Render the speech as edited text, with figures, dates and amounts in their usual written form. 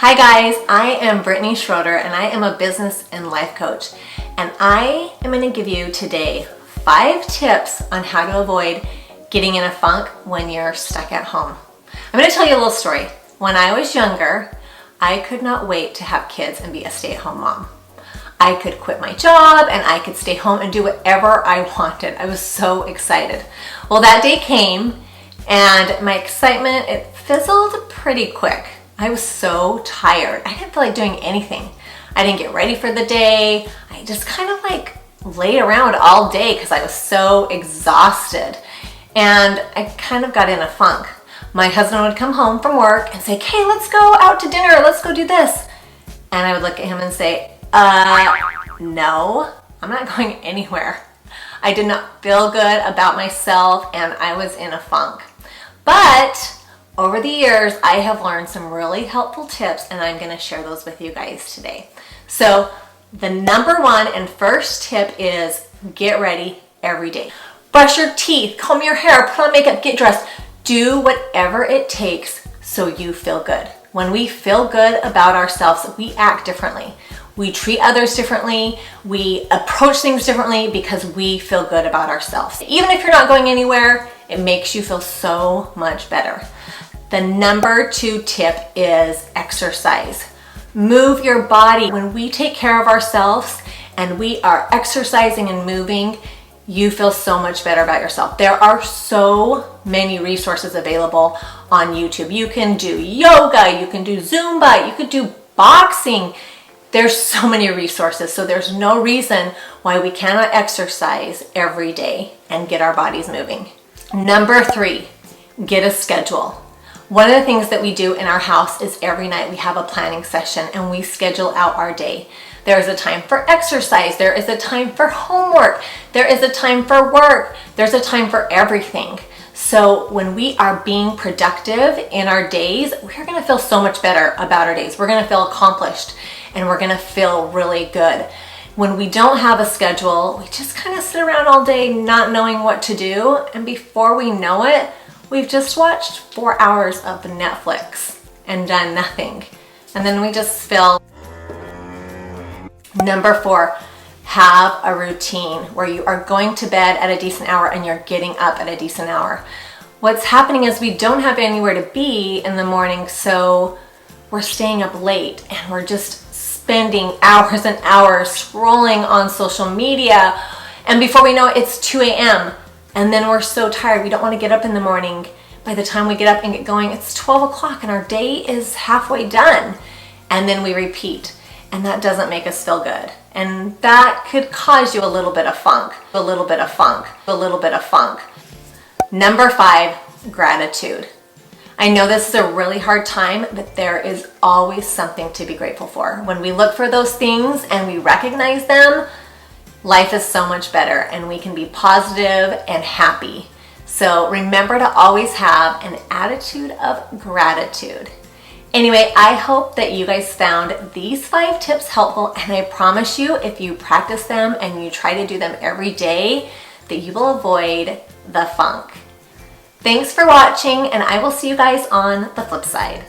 Hi guys, I am Brittany Schroeder and I am a business and life coach, and I am going to give you today 5 tips on how to avoid getting in a funk when you're stuck at home. I'm going to tell you a little story. When I was younger, I could not wait to have kids and be a stay-at-home mom. I could quit my job and I could stay home and do whatever I wanted. I was so excited. Well, that day came and my excitement, it fizzled pretty quick. I was so tired. I didn't feel like doing anything. I didn't get ready for the day. I just kind of like laid around all day because I was so exhausted. And I kind of got in a funk. My husband would come home from work and say, "Okay, let's go out to dinner. Let's go do this." And I would look at him and say, no, I'm not going anywhere. I did not feel good about myself and I was in a funk. But over the years, I have learned some really helpful tips and I'm going to share those with you guys today. So the number 1 and first tip is get ready every day. Brush your teeth, comb your hair, put on makeup, get dressed. Do whatever it takes so you feel good. When we feel good about ourselves, we act differently. We treat others differently. We approach things differently because we feel good about ourselves. Even if you're not going anywhere, it makes you feel so much better. The number 2 tip is exercise. Move your body. When we take care of ourselves and we are exercising and moving, you feel so much better about yourself. There are so many resources available on YouTube. You can do yoga, you can do Zumba, you could do boxing. There's so many resources, so there's no reason why we cannot exercise every day and get our bodies moving. Number 3, get a schedule. One of the things that we do in our house is every night we have a planning session and we schedule out our day. There is a time for exercise, there is a time for homework, there is a time for work, there's a time for everything. So when we are being productive in our days, we're gonna feel so much better about our days. We're gonna feel accomplished and we're gonna feel really good. When we don't have a schedule, we just kind of sit around all day not knowing what to do, and before we know it, we've just watched 4 hours of Netflix and done nothing. And then we just feel. Number 4, have a routine where you are going to bed at a decent hour and you're getting up at a decent hour. What's happening is we don't have anywhere to be in the morning, so we're staying up late and we're just spending hours and hours scrolling on social media. And before we know it, it's 2 a.m. And then we're so tired, we don't want to get up in the morning. By the time we get up and get going, it's 12 o'clock and our day is halfway done. And then we repeat. And that doesn't make us feel good. And that could cause you a little bit of funk. Number 5, gratitude. I know this is a really hard time, but there is always something to be grateful for. When we look for those things and we recognize them, life is so much better and we can be positive and happy. So remember to always have an attitude of gratitude. Anyway, I hope that you guys found these 5 tips helpful, and I promise you, if you practice them and you try to do them every day, that you will avoid the funk. Thanks for watching, and I will see you guys on the flip side.